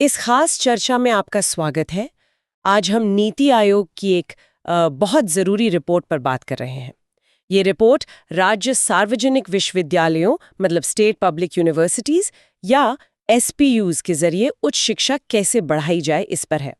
इस खास चर्चा में आपका स्वागत है। आज हम नीति आयोग की एक बहुत ज़रूरी रिपोर्ट पर बात कर रहे हैं। ये रिपोर्ट राज्य सार्वजनिक विश्वविद्यालयों मतलब स्टेट पब्लिक यूनिवर्सिटीज़ या एसपीयूज़ के जरिए उच्च शिक्षा कैसे बढ़ाई जाए इस पर है।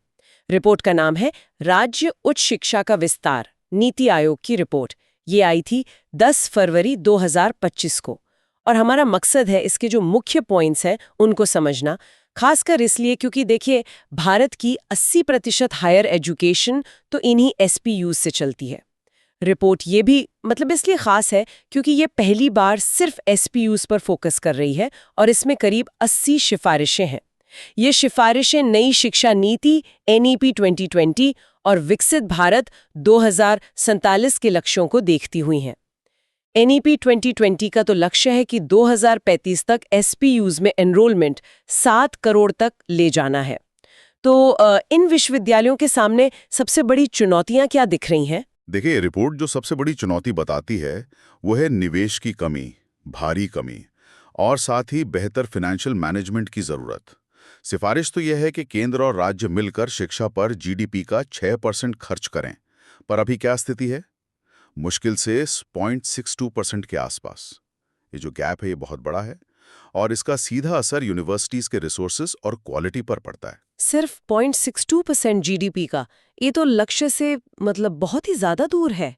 रिपोर्ट का नाम है राज्य उच्च शिक्षा का विस्तार, नीति आयोग की रिपोर्ट। ये आई थी 10 फरवरी 2025 को और हमारा मकसद है इसके जो मुख्य पॉइंट्स हैं उनको समझना, खासकर इसलिए क्योंकि देखिए भारत की 80% हायर एजुकेशन तो इन्हीं एसपीयूज़ से चलती है। रिपोर्ट ये भी मतलब इसलिए खास है क्योंकि ये पहली बार सिर्फ एसपीयूज़ पर फोकस कर रही है और इसमें करीब 80 सिफारिशें हैं। ये सिफारिशें नई शिक्षा नीति एनईपी 2020 और विकसित भारत 2047 के लक्ष्यों को देखती हुई हैं। एनईपी 2020 का तो लक्ष्य है कि 2035 तक एसपीयूज़ में एनरोलमेंट 7 करोड़ तक ले जाना है। तो इन विश्वविद्यालयों के सामने सबसे बड़ी चुनौतियां क्या दिख रही हैं? देखिए, रिपोर्ट जो सबसे बड़ी चुनौती बताती है वो है निवेश की कमी, भारी कमी और साथ ही बेहतर फाइनेंशियल मैनेजमेंट की जरूरत। सिफारिश तो यह है कि केंद्र और राज्य मिलकर शिक्षा पर जीडीपी का 6% खर्च करें, पर अभी क्या स्थिति है? मुश्किल से 0.62% के आसपास। ये जो गैप है ये बहुत बड़ा है और इसका सीधा असर यूनिवर्सिटीज के रिसोर्सेज और क्वालिटी पर पड़ता है। सिर्फ 0.62% जीडीपी का, ये तो लक्ष्य से मतलब बहुत ही ज्यादा दूर है।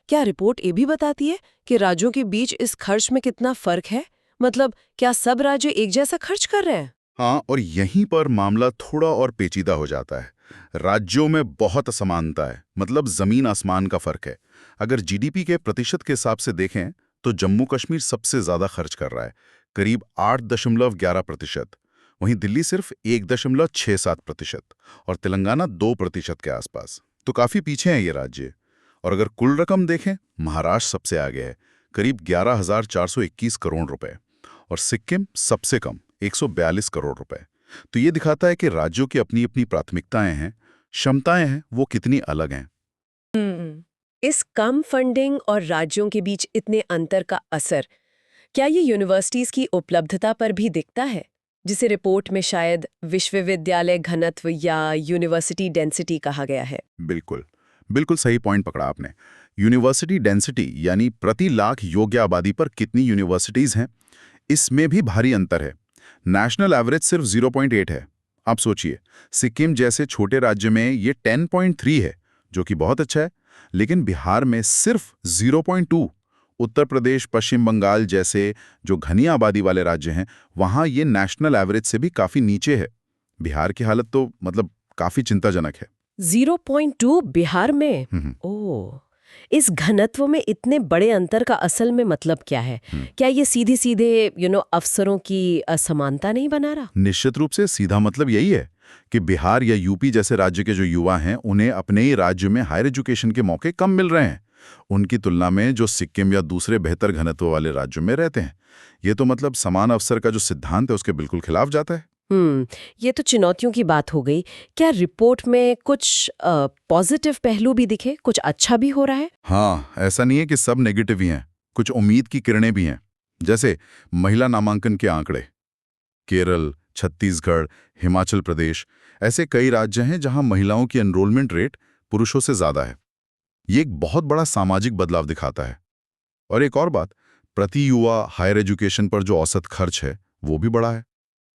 क्या रिपोर्ट ये भी बताती है कि राज्यों के बीच इस खर्च में कितना फर्क है? मतलब क्या सब राज्य एक जैसा खर्च कर रहे हैं? हाँ, और यहीं पर मामला थोड़ा और पेचीदा हो जाता है। राज्यों में बहुत असमानता है, मतलब जमीन आसमान का फर्क है। अगर जीडीपी के प्रतिशत के हिसाब से देखें तो जम्मू कश्मीर सबसे ज्यादा खर्च कर रहा है, करीब 8.11%। वहीं दिल्ली सिर्फ 1.67% और तेलंगाना 2% के आसपास। तो काफी पीछे हैं ये राज्य। और अगर कुल रकम देखें, महाराष्ट्र सबसे आगे है, करीब 11,421 करोड़ रुपए और सिक्किम सबसे कम 142 करोड़ रुपए। तो ये दिखाता है कि राज्यों की अपनी अपनी प्राथमिकताएं हैं, क्षमताएं हैं, वो कितनी अलग हैं। इस कम फंडिंग और राज्यों के बीच इतने अंतर का असर क्या ये यूनिवर्सिटीज की उपलब्धता पर भी दिखता है, जिसे रिपोर्ट में शायद विश्वविद्यालय घनत्व या यूनिवर्सिटी डेंसिटी कहा गया है? बिल्कुल, बिल्कुल सही पॉइंट पकड़ा आपने। यूनिवर्सिटी डेंसिटी यानी प्रति लाख योग्य आबादी पर कितनी यूनिवर्सिटीज हैं, इसमें भी भारी अंतर है। नेशनल एवरेज सिर्फ 0.8 है। आप सोचिए, सिक्किम जैसे छोटे राज्य में ये 10.3 है, जो कि बहुत अच्छा है, लेकिन बिहार में सिर्फ 0.2। उत्तर प्रदेश, पश्चिम बंगाल जैसे जो घनी आबादी वाले राज्य हैं, वहां ये नेशनल एवरेज से भी काफी नीचे है। बिहार की हालत तो मतलब काफी चिंताजनक है। 0.2 बिहार में? हम्म, ओह, इस घनत्व में इतने बड़े अंतर का असल में मतलब क्या है? क्या ये सीधे सीधे अफसरों की असमानता नहीं बना रहा? निश्चित रूप से सीधा मतलब यही है कि बिहार या यूपी जैसे राज्य के जो युवा हैं, उन्हें अपने ही राज्य में हायर एजुकेशन के मौके कम मिल रहे हैं उनकी तुलना में जो सिक्किम या दूसरे बेहतर घनत्व वाले राज्यों में रहते हैं। ये तो मतलब समान अवसर का जो सिद्धांत है उसके बिल्कुल खिलाफ जाता है। ये तो चुनौतियों की बात हो गई। क्या रिपोर्ट में कुछ पॉजिटिव पहलू भी दिखे, कुछ अच्छा भी हो रहा है? हाँ, ऐसा नहीं है कि सब नेगेटिव ही हैं, कुछ उम्मीद की किरणें भी हैं। जैसे महिला नामांकन के आंकड़े। केरल, छत्तीसगढ़, हिमाचल प्रदेश ऐसे कई राज्य हैं जहां महिलाओं की एनरोलमेंट रेट पुरुषों से ज्यादा है। ये एक बहुत बड़ा सामाजिक बदलाव दिखाता है। और एक और बात, प्रति युवा हायर एजुकेशन पर जो औसत खर्च है वो भी बढ़ा है।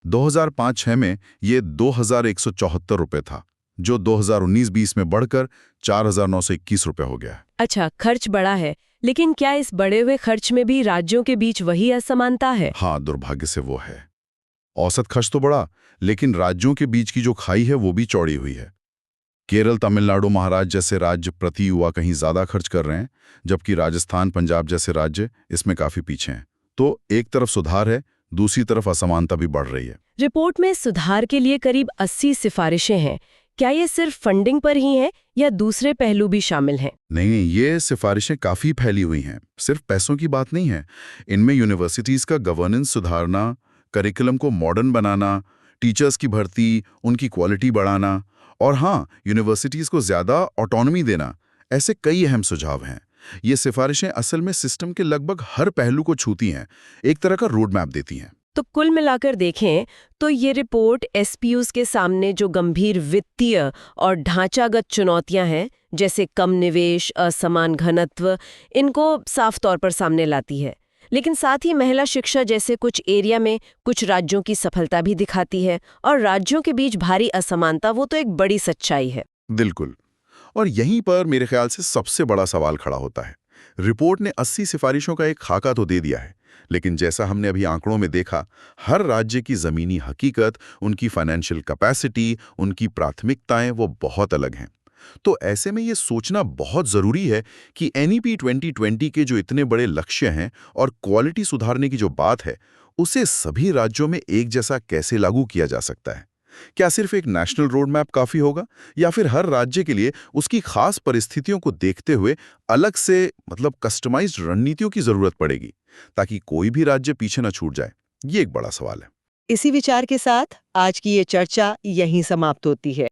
2005-06 में ये 2,174 रुपए था, जो 2019-20 में बढ़कर 4,921 रुपए हो गया है। अच्छा, खर्च बढ़ा है, लेकिन क्या इस बढ़े हुए खर्च में भी राज्यों के बीच वही असमानता है? हाँ, दुर्भाग्य से वो है। औसत खर्च तो बढ़ा, लेकिन राज्यों के बीच की जो खाई है वो भी चौड़ी हुई है। केरल, तमिलनाडु, महाराष्ट्र जैसे राज्य प्रति युवा कहीं ज्यादा खर्च कर रहे हैं, जबकि राजस्थान, पंजाब जैसे राज्य इसमें काफी पीछे हैं। तो एक तरफ सुधार है, दूसरी तरफ असमानता भी बढ़ रही है। रिपोर्ट में सुधार के लिए करीब 80 सिफारिशें हैं। क्या ये सिर्फ फंडिंग पर ही है या दूसरे पहलू भी शामिल हैं? नहीं, ये सिफारिशें काफी फैली हुई हैं, सिर्फ पैसों की बात नहीं है। इनमें यूनिवर्सिटीज का गवर्नेंस सुधारना, करिकुलम को मॉडर्न बनाना, टीचर्स की भर्ती, उनकी क्वालिटी बढ़ाना और हाँ, यूनिवर्सिटीज को ज्यादा ऑटोनॉमी देना, ऐसे कई अहम सुझाव हैं। ये सिफारिशें असल में सिस्टम के लगभग हर पहलू को छूती हैं, एक तरह का रोड मैप देती हैं। तो कुल मिलाकर देखें तो ये रिपोर्ट एसपीयूज के सामने जो गंभीर वित्तीय और ढांचागत चुनौतियां हैं, जैसे कम निवेश, असमान घनत्व, इनको साफ तौर पर सामने लाती है। लेकिन साथ ही महिला शिक्षा जैसे कुछ एरिया में कुछ राज्यों की सफलता भी दिखाती है, और राज्यों के बीच भारी असमानता वो तो एक बड़ी सच्चाई है। बिल्कुल। और यहीं पर मेरे ख्याल से सबसे बड़ा सवाल खड़ा होता है। रिपोर्ट ने 80 सिफारिशों का एक खाका तो दे दिया है, लेकिन जैसा हमने अभी आंकड़ों में देखा, हर राज्य की ज़मीनी हकीकत, उनकी फाइनेंशियल कैपेसिटी, उनकी प्राथमिकताएं वो बहुत अलग हैं। तो ऐसे में ये सोचना बहुत ज़रूरी है कि एनईपी 2020 के जो इतने बड़े लक्ष्य हैं और क्वालिटी सुधारने की जो बात है, उसे सभी राज्यों में एक जैसा कैसे लागू किया जा सकता है। क्या सिर्फ एक नेशनल रोड मैप काफ़ी होगा, या फिर हर राज्य के लिए उसकी खास परिस्थितियों को देखते हुए अलग से कस्टमाइज्ड रणनीतियों की ज़रूरत पड़ेगी, ताकि कोई भी राज्य पीछे न छूट जाए? ये एक बड़ा सवाल है। इसी विचार के साथ आज की ये चर्चा यहीं समाप्त होती है।